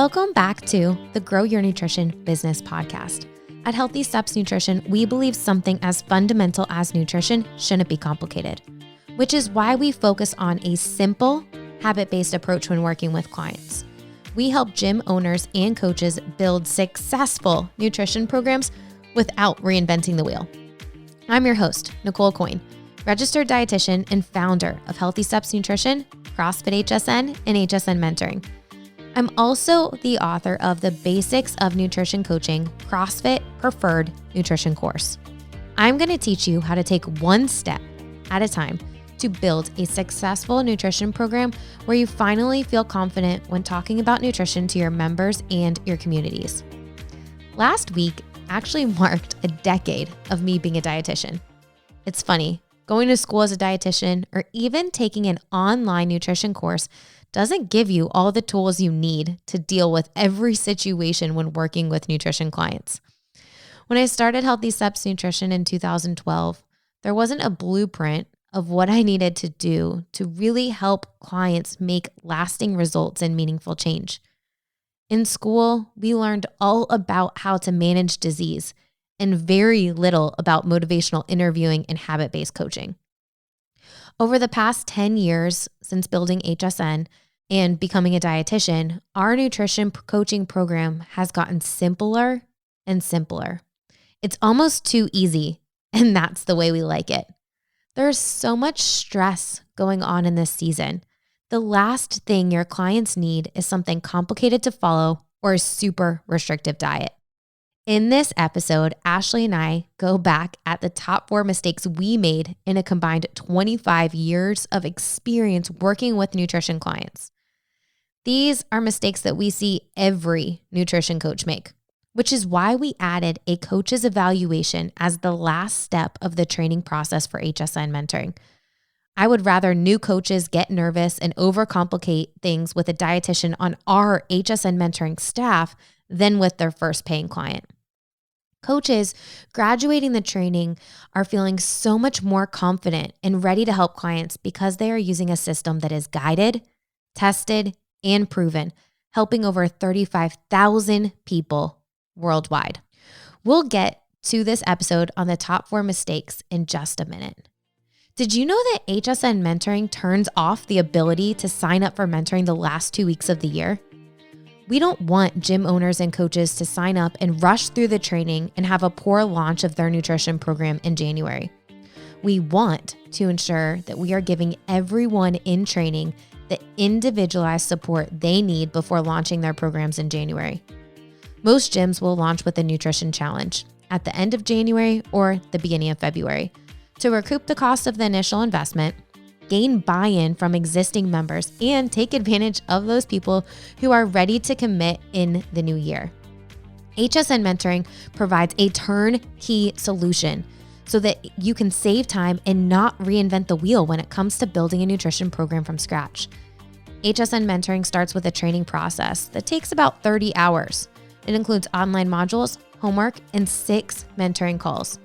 Welcome back to the Grow Your Nutrition Business Podcast. At Healthy Steps Nutrition, we believe something as fundamental as nutrition shouldn't be complicated, which is why we focus on a simple, habit-based approach when working with clients. We help gym owners and coaches build successful nutrition programs without reinventing the wheel. I'm your host, Nicole Aucoin, registered dietitian and founder of Healthy Steps Nutrition, CrossFit HSN, and HSN Mentoring. I'm also the author of the Basics of Nutrition Coaching CrossFit Preferred Nutrition course. I'm going to teach you how to take one step at a time to build a successful nutrition program where you finally feel confident when talking about nutrition to your members and your communities. Last week actually marked a decade of me being a dietitian. It's funny, going to school as a dietitian or even taking an online nutrition course doesn't give you all the tools you need to deal with every situation when working with nutrition clients. When I started Healthy Steps Nutrition in 2012, there wasn't a blueprint of what I needed to do to really help clients make lasting results and meaningful change. In school, we learned all about how to manage disease and very little about motivational interviewing and habit-based coaching. Over the past 10 years since building HSN and becoming a dietitian, our nutrition coaching program has gotten simpler and simpler. It's almost too easy, and that's the way we like it. There's so much stress going on in this season. The last thing your clients need is something complicated to follow or a super restrictive diet. In this episode, Ashley and I go back at the top 4 mistakes we made in a combined 25 years of experience working with nutrition clients. These are mistakes that we see every nutrition coach make, which is why we added a coach's evaluation as the last step of the training process for HSN Mentoring. I would rather new coaches get nervous and overcomplicate things with a dietitian on our HSN Mentoring staff than with their first paying client. Coaches graduating the training are feeling so much more confident and ready to help clients because they are using a system that is guided, tested, and proven, helping over 35,000 people worldwide. We'll get to this episode on the top 4 mistakes in just a minute. Did you know that HSN Mentoring turns off the ability to sign up for mentoring the last 2 weeks of the year? We don't want gym owners and coaches to sign up and rush through the training and have a poor launch of their nutrition program in January. We want to ensure that we are giving everyone in training the individualized support they need before launching their programs in January. Most gyms will launch with a nutrition challenge at the end of January or the beginning of February to recoup the cost of the initial investment, gain buy-in from existing members, and take advantage of those people who are ready to commit in the new year. HSN Mentoring provides a turnkey solution so that you can save time and not reinvent the wheel when it comes to building a nutrition program from scratch. HSN Mentoring starts with a training process that takes about 30 hours. It includes online modules, homework, and 6 mentoring calls.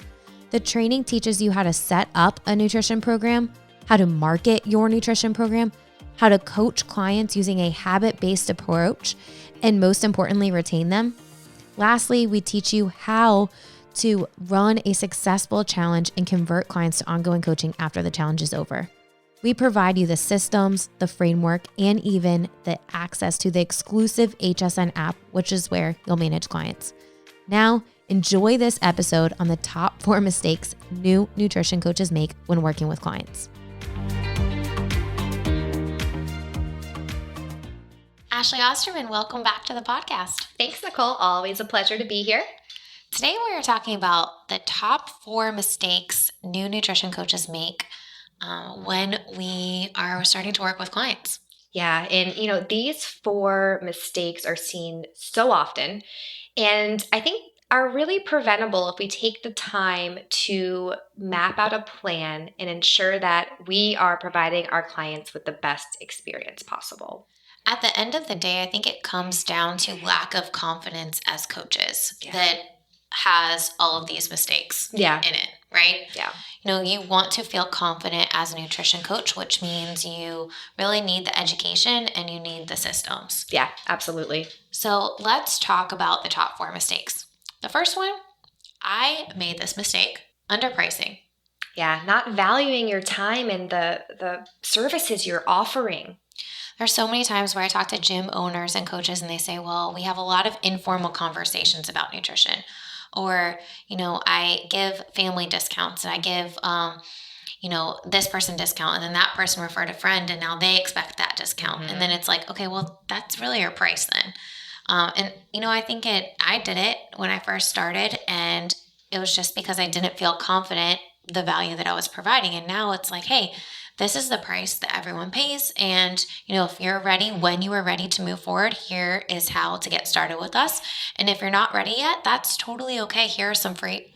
The training teaches you how to set up a nutrition program, how to market your nutrition program, how to coach clients using a habit-based approach, and most importantly, retain them. Lastly, we teach you how to run a successful challenge and convert clients to ongoing coaching after the challenge is over. We provide you the systems, the framework, and even the access to the exclusive HSN app, which is where you'll manage clients. Now, enjoy this episode on the top 4 mistakes new nutrition coaches make when working with clients. Ashley Osterman, welcome back to the podcast. Thanks, Nicole. Always a pleasure to be here. Today we are talking about the top 4 mistakes new nutrition coaches make when we are starting to work with clients. Yeah, and these 4 mistakes are seen so often, and I think are really preventable if we take the time to map out a plan and ensure that we are providing our clients with the best experience possible. At the end of the day, I think it comes down to lack of confidence as coaches. Yeah. That has all of these mistakes in it, right? Yeah. You want to feel confident as a nutrition coach, which means you really need the education and you need the systems. Yeah, absolutely. So let's talk about the top 4 mistakes. The first one, I made this mistake, underpricing. Yeah, not valuing your time and the services you're offering. There's so many times where I talk to gym owners and coaches and they say, well, we have a lot of informal conversations about nutrition. Or, I give family discounts and I give, this person discount and then that person referred a friend and now they expect that discount. And then it's like, okay, well, that's really your price then. I think I did it when I first started and it was just because I didn't feel confident the value that I was providing. And now it's like, hey, this is the price that everyone pays. And, if you're ready, when you are ready to move forward, here is how to get started with us. And if you're not ready yet, that's totally okay. Here's some free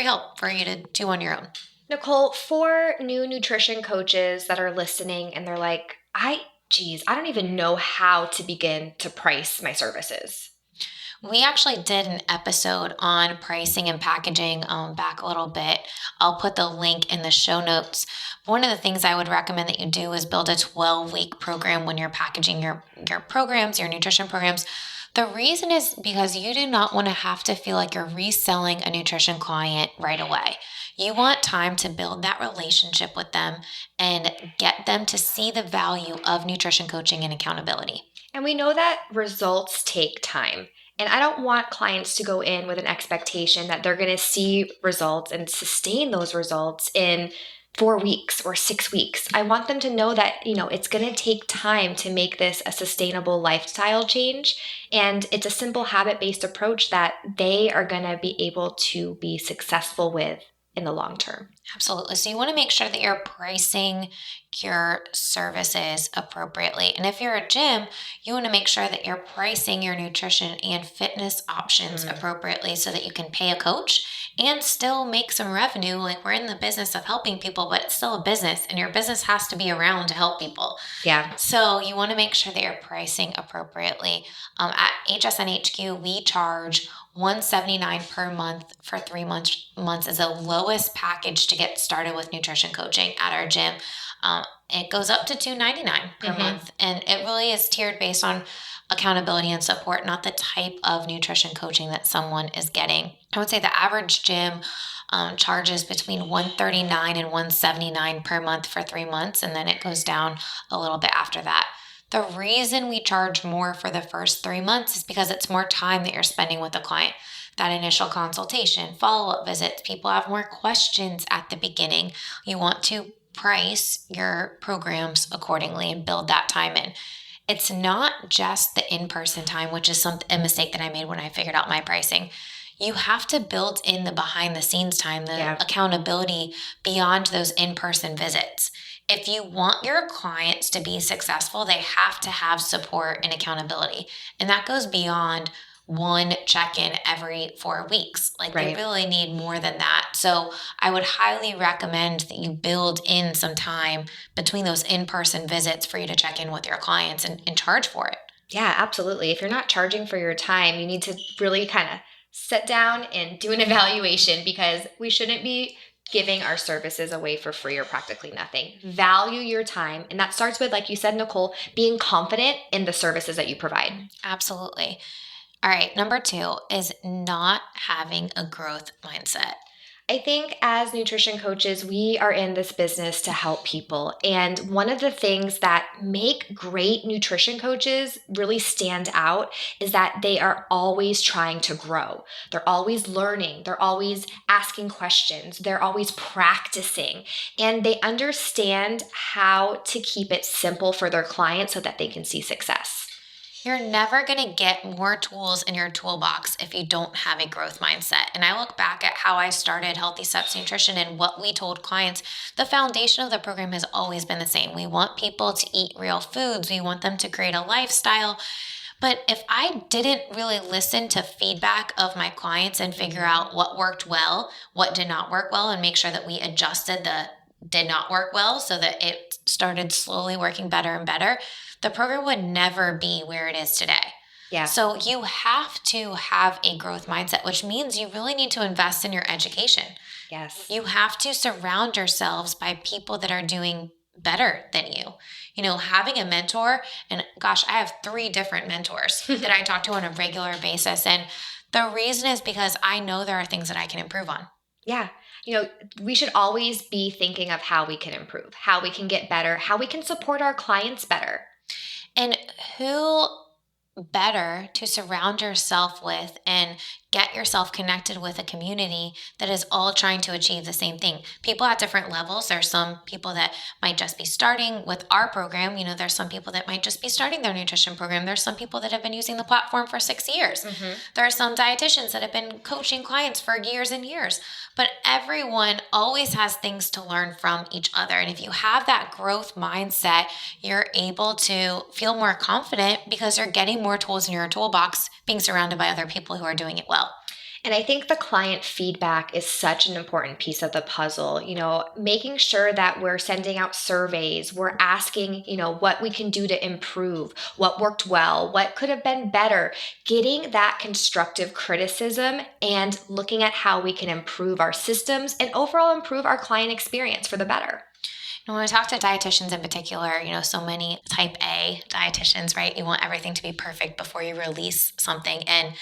help for you to do on your own. Nicole, for new nutrition coaches that are listening and they're like, I don't even know how to begin to price my services. We actually did an episode on pricing and packaging back a little bit. I'll put the link in the show notes. One of the things I would recommend that you do is build a 12-week program when you're packaging your programs, your nutrition programs. The reason is because you do not want to have to feel like you're reselling a nutrition client right away. You want time to build that relationship with them and get them to see the value of nutrition coaching and accountability. And we know that results take time. And I don't want clients to go in with an expectation that they're going to see results and sustain those results in 4 weeks or 6 weeks. I want them to know that, it's going to take time to make this a sustainable lifestyle change. And it's a simple habit-based approach that they are going to be able to be successful with in the long term. Absolutely. So you want to make sure that you're pricing your services appropriately. And if you're a gym, you want to make sure that you're pricing your nutrition and fitness options appropriately so that you can pay a coach and still make some revenue. Like, we're in the business of helping people, but it's still a business and your business has to be around to help people. Yeah. So you want to make sure that you're pricing appropriately. At HSN HQ, we charge $179 per month for 3 months is the lowest package to get started with nutrition coaching at our gym. It goes up to $299 per month, and it really is tiered based on accountability and support, not the type of nutrition coaching that someone is getting. I would say the average gym charges between $139 and $179 per month for 3 months, and then it goes down a little bit after that. The reason we charge more for the first 3 months is because it's more time that you're spending with the client. That initial consultation, follow-up visits, people have more questions at the beginning. You want to price your programs accordingly and build that time in. It's not just the in-person time, which is a mistake that I made when I figured out my pricing. You have to build in the behind-the-scenes time, the accountability beyond those in-person visits. If you want your clients to be successful, they have to have support and accountability. And that goes beyond one check-in every 4 weeks. They really need more than that. So I would highly recommend that you build in some time between those in-person visits for you to check in with your clients and charge for it. Yeah, absolutely. If you're not charging for your time, you need to really kind of sit down and do an evaluation, because we shouldn't be giving our services away for free or practically nothing. Value your time. And that starts with, like you said, Nicole, being confident in the services that you provide. Absolutely. All right. Number 2 is not having a growth mindset. I think as nutrition coaches, we are in this business to help people. And one of the things that make great nutrition coaches really stand out is that they are always trying to grow. They're always learning. They're always asking questions. They're always practicing. And they understand how to keep it simple for their clients so that they can see success. You're never going to get more tools in your toolbox if you don't have a growth mindset. And I look back at how I started Healthy Steps Nutrition and what we told clients. The foundation of the program has always been the same. We want people to eat real foods. We want them to create a lifestyle. But if I didn't really listen to feedback of my clients and figure out what worked well, what did not work well, and make sure that we adjusted the did not work well so that it started slowly working better and better, the program would never be where it is today. Yeah. So you have to have a growth mindset, which means you really need to invest in your education. Yes. You have to surround yourselves by people that are doing better than you. Having a mentor, and gosh, I have 3 different mentors that I talk to on a regular basis. And the reason is because I know there are things that I can improve on. Yeah. We should always be thinking of how we can improve, how we can get better, how we can support our clients better. And who better to surround yourself with and get yourself connected with a community that is all trying to achieve the same thing. People at different levels. There's some people that might just be starting with our program. There's some people that might just be starting their nutrition program. There's some people that have been using the platform for 6 years. There are some dietitians that have been coaching clients for years and years. But everyone always has things to learn from each other. And if you have that growth mindset, you're able to feel more confident because you're getting more tools in your toolbox, being surrounded by other people who are doing it well. And I think the client feedback is such an important piece of the puzzle, making sure that we're sending out surveys, we're asking, what we can do to improve, what worked well, what could have been better, getting that constructive criticism and looking at how we can improve our systems and overall improve our client experience for the better. When I talk to dietitians in particular, so many type A dietitians, right? You want everything to be perfect before you release something. And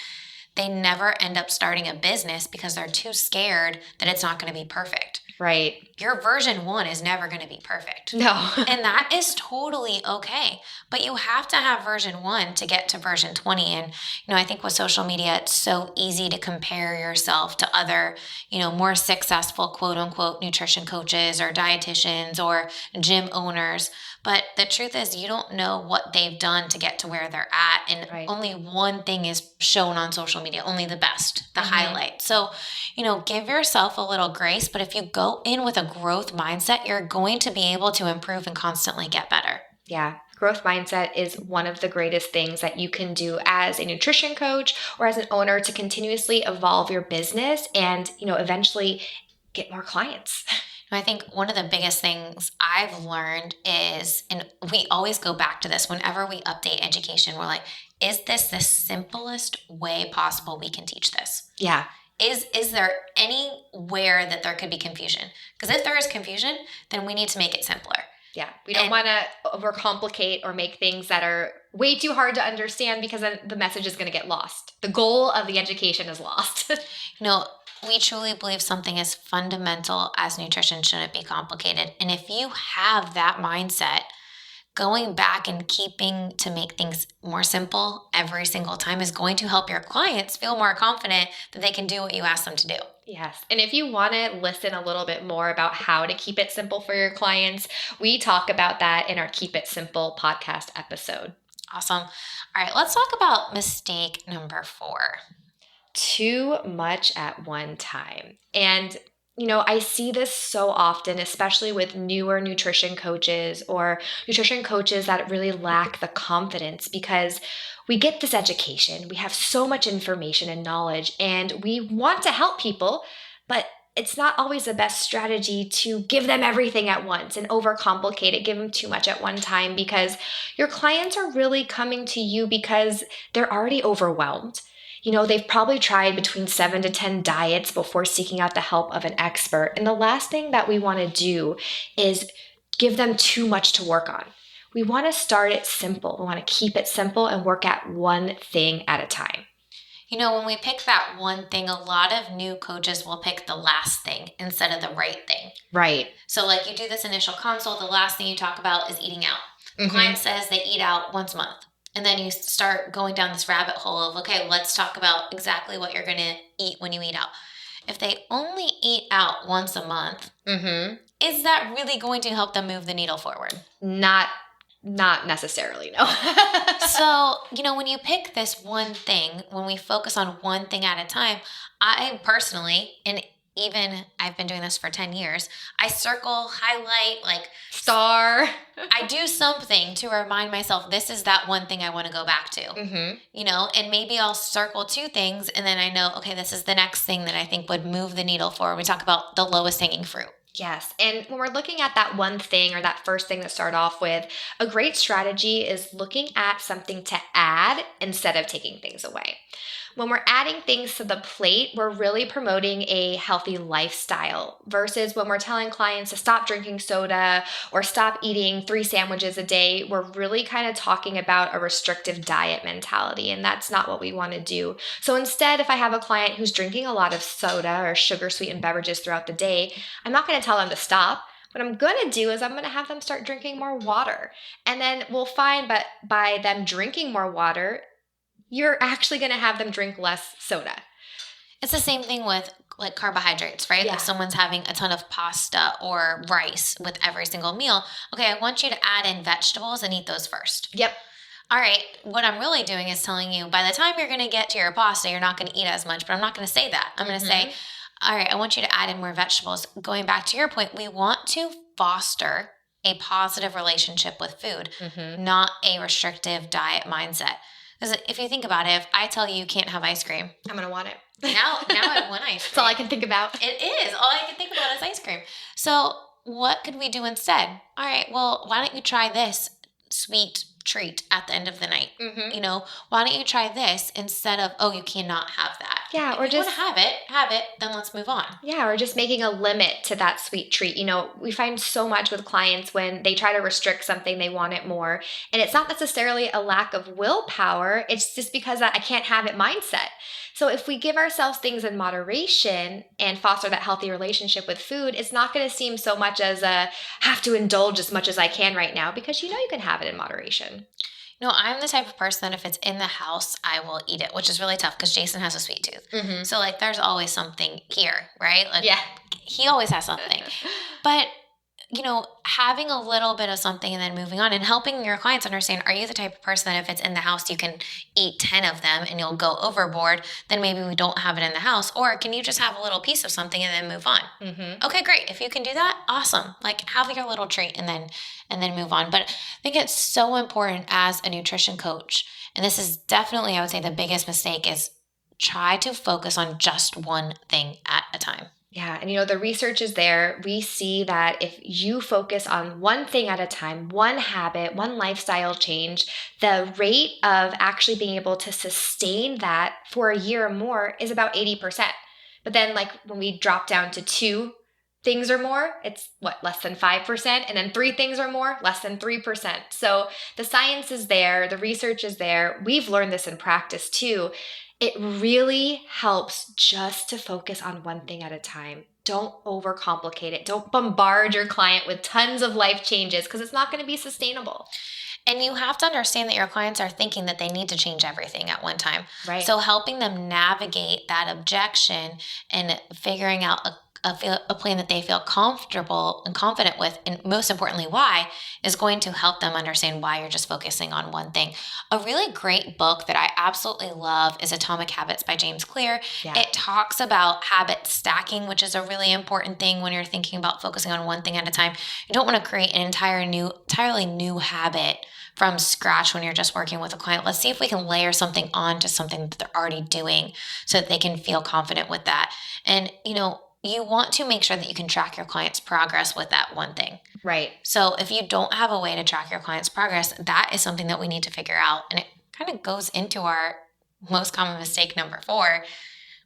they never end up starting a business because they're too scared that it's not going to be perfect. Right. Your version 1 is never going to be perfect. No. And that is totally okay. But you have to have version 1 to get to version 20. And, I think with social media, it's so easy to compare yourself to other, more successful quote unquote nutrition coaches or dietitians or gym owners. But the truth is you don't know what they've done to get to where they're at. And Right. Only one thing is shown on social media, only the best, the highlight. So, give yourself a little grace. But if you go in with a growth mindset, you're going to be able to improve and constantly get better. Yeah. Growth mindset is one of the greatest things that you can do as a nutrition coach or as an owner to continuously evolve your business and, eventually get more clients. I think one of the biggest things I've learned is, and we always go back to this whenever we update education, we're like, is this the simplest way possible we can teach this? Yeah. Is there anywhere that there could be confusion? Because if there is confusion, then we need to make it simpler. Yeah. We don't want to overcomplicate or make things that are way too hard to understand because then the message is going to get lost. The goal of the education is lost. We truly believe something as fundamental as nutrition shouldn't be complicated. And if you have that mindset, going back and keeping to make things more simple every single time is going to help your clients feel more confident that they can do what you ask them to do. Yes. And if you want to listen a little bit more about how to keep it simple for your clients, we talk about that in our Keep It Simple podcast episode. Awesome. All right, let's talk about mistake number 4. Too much at one time. And I see this so often, especially with newer nutrition coaches or nutrition coaches that really lack the confidence because we get this education, we have so much information and knowledge, and we want to help people, but it's not always the best strategy to give them everything at once and overcomplicate it, give them too much at one time because your clients are really coming to you because they're already overwhelmed. They've probably tried between 7 to 10 diets before seeking out the help of an expert. And the last thing that we want to do is give them too much to work on. We want to start it simple. We want to keep it simple and work at one thing at a time. When we pick that one thing, a lot of new coaches will pick the last thing instead of the right thing. Right. So you do this initial consult, the last thing you talk about is eating out. The client says they eat out once a month. And then you start going down this rabbit hole of, okay, let's talk about exactly what you're going to eat when you eat out. If they only eat out once a month, is that really going to help them move the needle forward? Not necessarily, no. So, when you pick this one thing, when we focus on one thing at a time, I personally, and even I've been doing this for 10 years, I circle, highlight, star. I do something to remind myself this is that one thing I want to go back to, and maybe I'll circle 2 things and then I know, okay, this is the next thing that I think would move the needle forward. We talk about the lowest hanging fruit. Yes. And when we're looking at that one thing or that first thing to start off with, a great strategy is looking at something to add instead of taking things away. When we're adding things to the plate, we're really promoting a healthy lifestyle versus when we're telling clients to stop drinking soda or stop eating 3 sandwiches a day, we're really kind of talking about a restrictive diet mentality, and that's not what we want to do. So instead, if I have a client who's drinking a lot of soda or sugar sweetened beverages throughout the day, I'm not going to tell them to stop. What I'm going to do is I'm going to have them start drinking more water. And then we'll find that by them drinking more water, you're actually going to have them drink less soda. It's the same thing with like carbohydrates, right? Yeah. If someone's having a ton of pasta or rice with every single meal, okay, I want you to add in vegetables and eat those first. Yep. All right, what I'm really doing is telling you by the time you're going to get to your pasta, you're not going to eat as much, but I'm not going to say that. I'm going to say, all right, I want you to add in more vegetables. Going back to your point, we want to foster a positive relationship with food, not a restrictive diet mindset. Because if you think about it, if I tell you can't have ice cream, I'm going to want it. Now I want ice cream. That's all I can think about. It is. All I can think about is ice cream. So what could we do instead? All right, well, why don't you try this sweet treat at the end of the night? You know, why don't you try this instead of, oh, you cannot have that. Yeah, if or you just want to have it, then let's move on. Yeah, or just making a limit to that sweet treat. You know, we find so much with clients when they try to restrict something, they want it more. And it's not necessarily a lack of willpower, it's just because that I can't have it mindset. So if we give ourselves things in moderation and foster that healthy relationship with food, it's not going to seem so much as a have to indulge as much as I can right now, because you know you can have it in moderation. No, I'm the type of person that if it's in the house, I will eat it, which is really tough because Jason has a sweet tooth. So like there's always something here, right? Like, yeah. He always has something. But, you know, having a little bit of something and then moving on and helping your clients understand, are you the type of person that if it's in the house, you can eat 10 of them and you'll go overboard, then maybe we don't have it in the house. Or can you just have a little piece of something and then move on? Okay, great. If you can do that, awesome. Like have your little treat and then move on. But I think it's so important as a nutrition coach. And this is definitely, I would say, the biggest mistake is try to focus on just one thing at a time. Yeah. And you know, the research is there. We see that if you focus on one thing at a time, one habit, one lifestyle change, the rate of actually being able to sustain that for a year or more is about 80%. But then like when we drop down to 2 things or more, it's less than 5%. And then 3 things or more, less than 3%. So the science is there. The research is there. We've learned this in practice too. It really helps just to focus on one thing at a time. Don't overcomplicate it. Don't bombard your client with tons of life changes because it's not going to be sustainable. And you have to understand that your clients are thinking that they need to change everything at one time. Right. So helping them navigate that objection and figuring out a plan that they feel comfortable and confident with, and most importantly, why, is going to help them understand why you're just focusing on one thing. A really great book that I absolutely love is Atomic Habits by James Clear. Yeah. It talks about habit stacking, which is a really important thing when you're thinking about focusing on one thing at a time. You don't want to create an entirely new habit from scratch when you're just working with a client. Let's see if we can layer something onto something that they're already doing so that they can feel confident with that. And, you know, you want to make sure that you can track your client's progress with that one thing. Right. So if you don't have a way to track your client's progress, that is something that we need to figure out. And it kind of goes into our most common mistake number 4.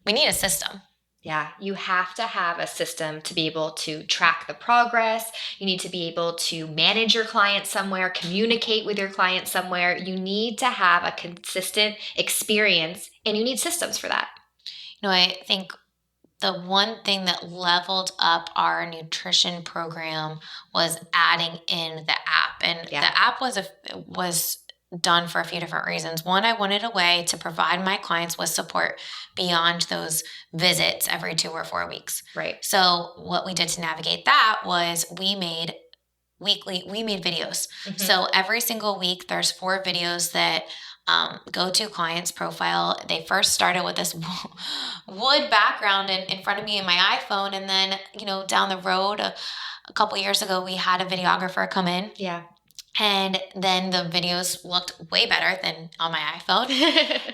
We need a system. Yeah, you have to have a system to be able to track the progress. You need to be able to manage your client somewhere, communicate with your client somewhere. You need to have a consistent experience, and you need systems for that. You know, I think the one thing that leveled up our nutrition program was adding in the app. And the app was done for a few different reasons. One, I wanted a way to provide my clients with support beyond those visits every 2 or 4 weeks. Right. So what we did to navigate that was we made videos. So every single week there's 4 videos that go to client's profile. They first started with this wood background in front of me in my iPhone. And then, you know, down the road, a couple years ago, we had a videographer come in. Yeah. And then the videos looked way better than on my iPhone.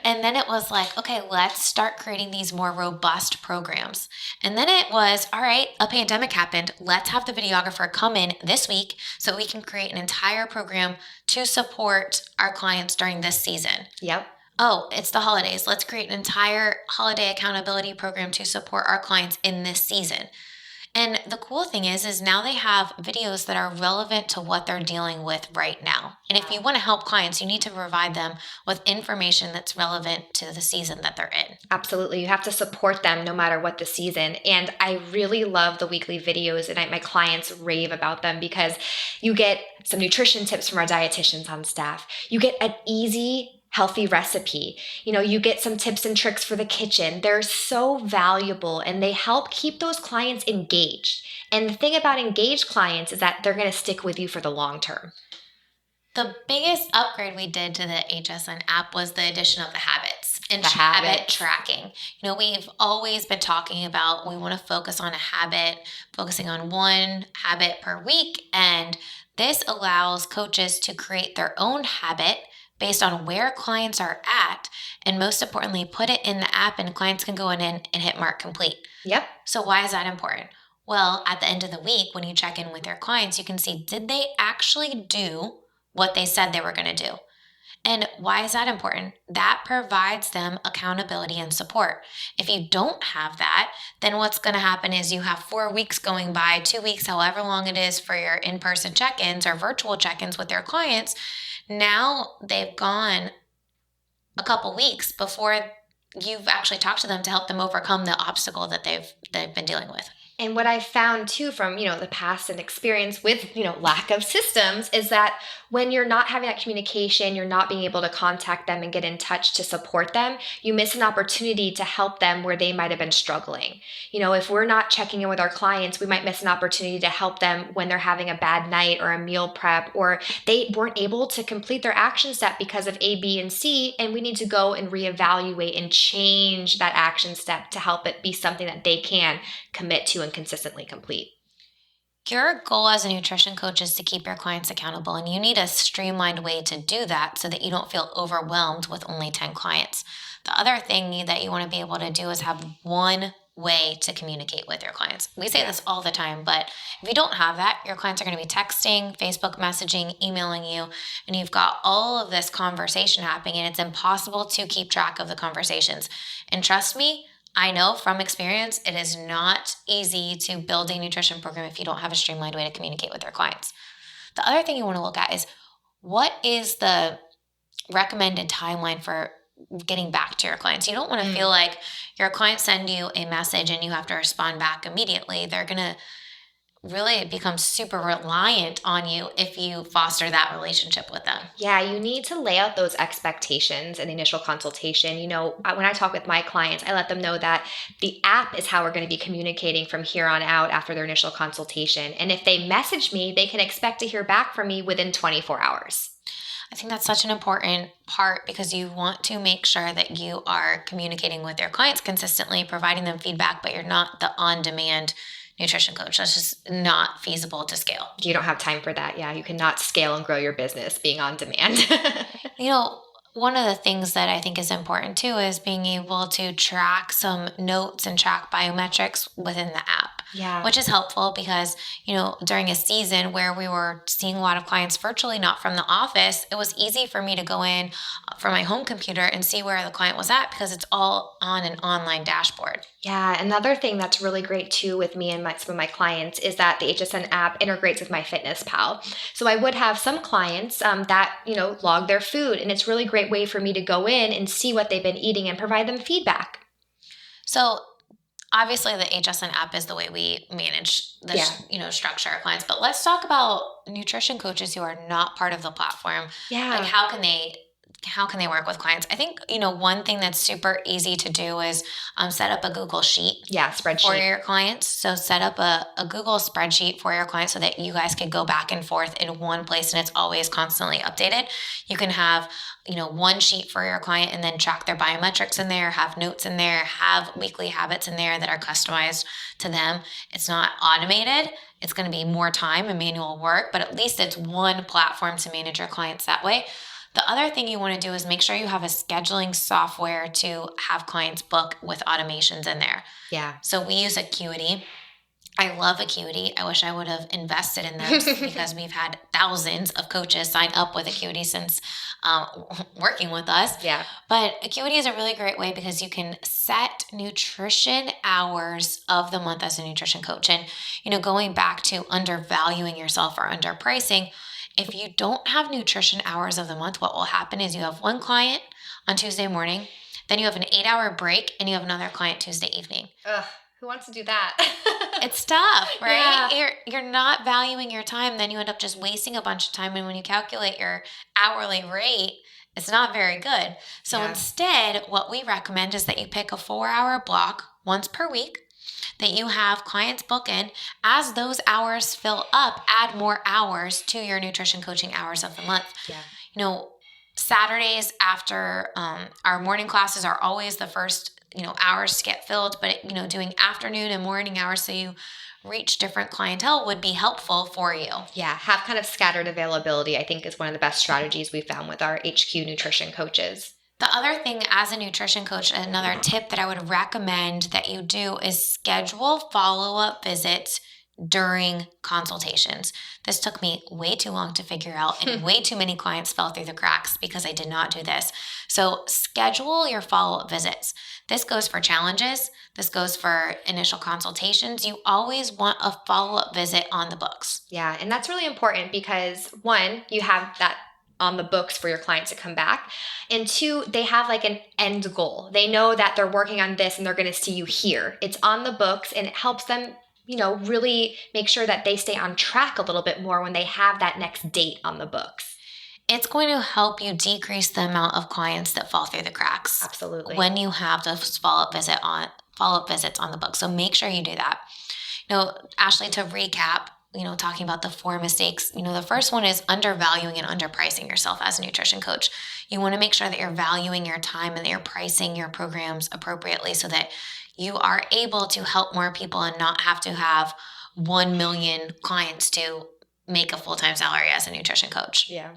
And then it was like, okay, let's start creating these more robust programs. And then it was, all right, a pandemic happened. Let's have the videographer come in this week so we can create an entire program to support our clients during this season. Yep. Oh, it's the holidays. Let's create an entire holiday accountability program to support our clients in this season. And the cool thing is now they have videos that are relevant to what they're dealing with right now. And if you want to help clients, you need to provide them with information that's relevant to the season that they're in. Absolutely. You have to support them no matter what the season. And I really love the weekly videos, and my clients rave about them because you get some nutrition tips from our dietitians on staff. You get an easy, healthy recipe. You get some tips and tricks for the kitchen. They're so valuable, and they help keep those clients engaged. And the thing about engaged clients is that they're going to stick with you for the long term. The biggest upgrade we did to the HSN app was the addition of the habits and The habit habits. tracking. We've always been talking about we want to focus on a habit, focusing on one habit per week. And this allows coaches to create their own habit based on where clients are at, and most importantly, put it in the app and clients can go in and hit mark complete. Yep. So why is that important? Well, at the end of the week, when you check in with your clients, you can see, did they actually do what they said they were going to do? And why is that important? That provides them accountability and support. If you don't have that, then what's going to happen is you have 4 weeks going by, 2 weeks, however long it is for your in-person check-ins or virtual check-ins with their clients. Now they've gone a couple weeks before you've actually talked to them to help them overcome the obstacle that they've been dealing with. And what I found too from, the past and experience with, lack of systems is that when you're not having that communication, you're not being able to contact them and get in touch to support them, you miss an opportunity to help them where they might have been struggling. If we're not checking in with our clients, we might miss an opportunity to help them when they're having a bad night or a meal prep, or they weren't able to complete their action step because of A, B, and C, and we need to go and reevaluate and change that action step to help it be something that they can commit to and consistently complete. Your goal as a nutrition coach is to keep your clients accountable, and you need a streamlined way to do that so that you don't feel overwhelmed with only 10 clients. The other thing that you want to be able to do is have one way to communicate with your clients. We say this all the time, but if you don't have that, your clients are going to be texting, Facebook messaging, emailing you, and you've got all of this conversation happening, and it's impossible to keep track of the conversations. And trust me, I know from experience, it is not easy to build a nutrition program if you don't have a streamlined way to communicate with your clients. The other thing you want to look at is, what is the recommended timeline for getting back to your clients? You don't want to feel like your clients send you a message and you have to respond back immediately. They're going to really become super reliant on you if you foster that relationship with them. Yeah, you need to lay out those expectations in the initial consultation. When I talk with my clients, I let them know that the app is how we're going to be communicating from here on out after their initial consultation. And if they message me, they can expect to hear back from me within 24 hours. I think that's such an important part because you want to make sure that you are communicating with your clients consistently, providing them feedback, but you're not the on-demand nutrition coach. That's just not feasible to scale. You don't have time for that. Yeah, you cannot scale and grow your business being on demand. One of the things that I think is important too is being able to track some notes and track biometrics within the app. Yeah. Which is helpful because, during a season where we were seeing a lot of clients virtually, not from the office, it was easy for me to go in from my home computer and see where the client was at because it's all on an online dashboard. Yeah, another thing that's really great too with me and some of my clients is that the HSN app integrates with MyFitnessPal. So I would have some clients that, log their food, and it's a really great way for me to go in and see what they've been eating and provide them feedback. So obviously the HSN app is the way we manage the structure our clients, but let's talk about nutrition coaches who are not part of the platform. Yeah. Like how can they work with clients? I think, one thing that's super easy to do is set up a Google Sheet. Yeah, spreadsheet. For your clients. So set up a Google spreadsheet for your clients so that you guys can go back and forth in one place and it's always constantly updated. You can have, one sheet for your client and then track their biometrics in there, have notes in there, have weekly habits in there that are customized to them. It's not automated. it's going to be more time and manual work, but at least it's one platform to manage your clients that way. The other thing you want to do is make sure you have a scheduling software to have clients book with automations in there. Yeah. So we use Acuity. I love Acuity. I wish I would have invested in those because we've had thousands of coaches sign up with Acuity since working with us. Yeah. But Acuity is a really great way because you can set nutrition hours of the month as a nutrition coach. And, going back to undervaluing yourself or underpricing, if you don't have nutrition hours of the month, what will happen is you have one client on Tuesday morning, then you have an 8-hour break, and you have another client Tuesday evening. Ugh. Who wants to do that? It's tough, right? Yeah. You're not valuing your time. Then you end up just wasting a bunch of time. And when you calculate your hourly rate, it's not very good. So instead, what we recommend is that you pick a 4-hour block once per week that you have clients book in. As those hours fill up, add more hours to your nutrition coaching hours of the month. Yeah. Saturdays after our morning classes are always the first hours to get filled, but doing afternoon and morning hours so you reach different clientele would be helpful for you. Yeah, have kind of scattered availability, I think, is one of the best strategies we found with our HQ nutrition coaches. The other thing as a nutrition coach, another tip that I would recommend that you do is schedule follow-up visits during consultations. This took me way too long to figure out, and way too many clients fell through the cracks because I did not do this. So schedule your follow-up visits. This goes for challenges. This goes for initial consultations. You always want a follow-up visit on the books. Yeah, and that's really important because 1, you have that on the books for your clients to come back. And 2, they have like an end goal. They know that they're working on this and they're going to see you here. It's on the books and it helps them, really make sure that they stay on track a little bit more when they have that next date on the books. It's going to help you decrease the amount of clients that fall through the cracks. Absolutely. When you have those follow-up visits on the book. So make sure you do that. Ashley, to recap, talking about the 4 mistakes, the first one is undervaluing and underpricing yourself as a nutrition coach. You want to make sure that you're valuing your time and that you're pricing your programs appropriately so that you are able to help more people and not have to have 1 million clients to make a full-time salary as a nutrition coach. Yeah.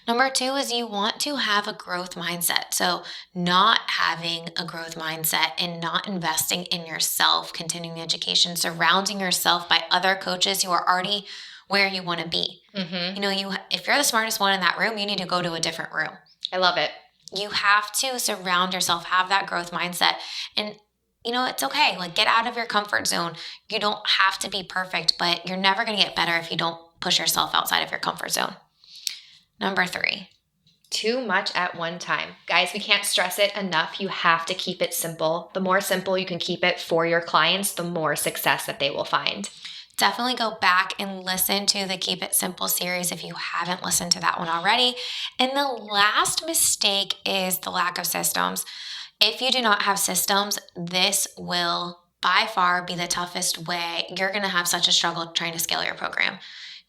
Number 2 is you want to have a growth mindset. So not having a growth mindset and not investing in yourself, continuing education, surrounding yourself by other coaches who are already where you want to be. Mm-hmm. If you're the smartest one in that room, you need to go to a different room. I love it. You have to surround yourself, have that growth mindset. And it's okay. Like, get out of your comfort zone. You don't have to be perfect, but you're never going to get better if you don't push yourself outside of your comfort zone. Number 3. Too much at one time. Guys, we can't stress it enough. You have to keep it simple. The more simple you can keep it for your clients, the more success that they will find. Definitely go back and listen to the Keep It Simple series if you haven't listened to that one already. And the last mistake is the lack of systems. If you do not have systems, this will by far be the toughest way. You're going to have such a struggle trying to scale your program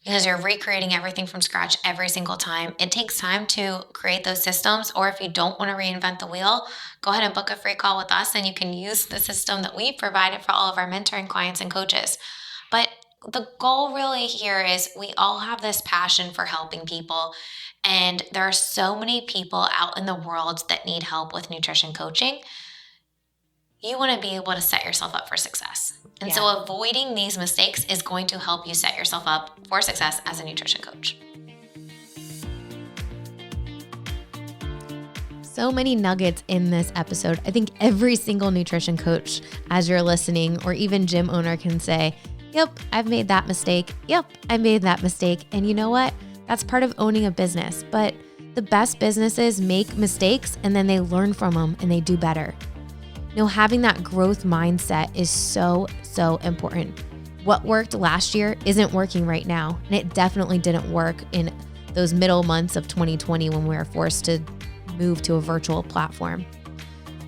because you're recreating everything from scratch every single time. It takes time to create those systems, or if you don't want to reinvent the wheel, go ahead and book a free call with us and you can use the system that we provided for all of our mentoring clients and coaches. But the goal really here is we all have this passion for helping people, and there are so many people out in the world that need help with nutrition coaching. You want to be able to set yourself up for success. And so avoiding these mistakes is going to help you set yourself up for success as a nutrition coach. So many nuggets in this episode. I think every single nutrition coach, as you're listening, or even gym owner can say, yep, I've made that mistake. Yep, I made that mistake. And you know what? That's part of owning a business. But the best businesses make mistakes and then they learn from them and they do better. Having that growth mindset is so important. What worked last year isn't working right now. And it definitely didn't work in those middle months of 2020 when we were forced to move to a virtual platform.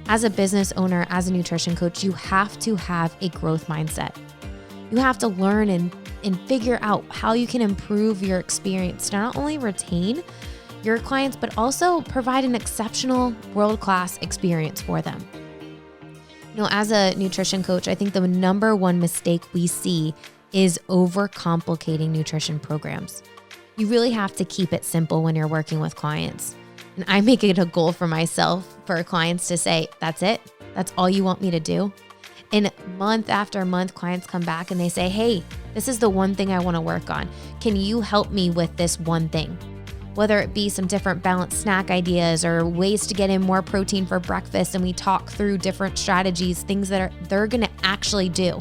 As a business owner, as a nutrition coach, you have to have a growth mindset. You have to learn and figure out how you can improve your experience to not only retain your clients, but also provide an exceptional world-class experience for them. As a nutrition coach, I think the number one mistake we see is overcomplicating nutrition programs. You really have to keep it simple when you're working with clients. And I make it a goal for myself, for clients to say, that's it. That's all you want me to do. And month after month, clients come back and they say, hey, this is the one thing I want to work on. Can you help me with this one thing? Whether it be some different balanced snack ideas or ways to get in more protein for breakfast. And we talk through different strategies, things that they're going to actually do.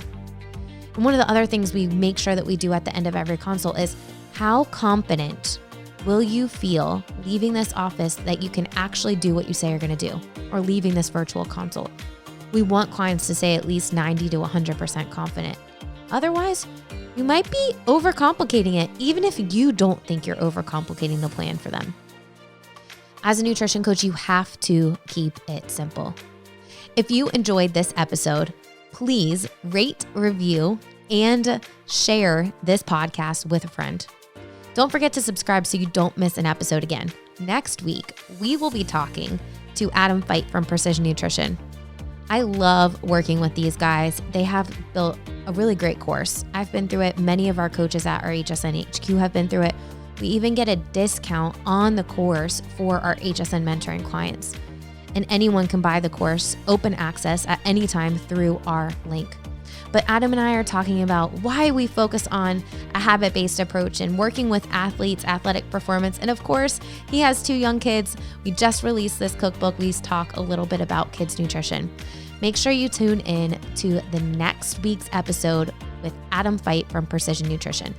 And one of the other things we make sure that we do at the end of every consult is, how confident will you feel leaving this office that you can actually do what you say you're going to do, or leaving this virtual consult? We want clients to say at least 90 to 100% confident. Otherwise, you might be overcomplicating it, even if you don't think you're overcomplicating the plan for them. As a nutrition coach, you have to keep it simple. If you enjoyed this episode, please rate, review, and share this podcast with a friend. Don't forget to subscribe so you don't miss an episode again. Next week, we will be talking to Adam Feit from Precision Nutrition. I love working with these guys. They have built a really great course. I've been through it. Many of our coaches at our HSN HQ have been through it. We even get a discount on the course for our HSN Mentoring clients. And anyone can buy the course, open access at any time through our link. But Adam and I are talking about why we focus on a habit-based approach and working with athletes, athletic performance. And of course, he has 2 young kids. We just released this cookbook. We talk a little bit about kids' nutrition. Make sure you tune in to the next week's episode with Adam Feit from Precision Nutrition.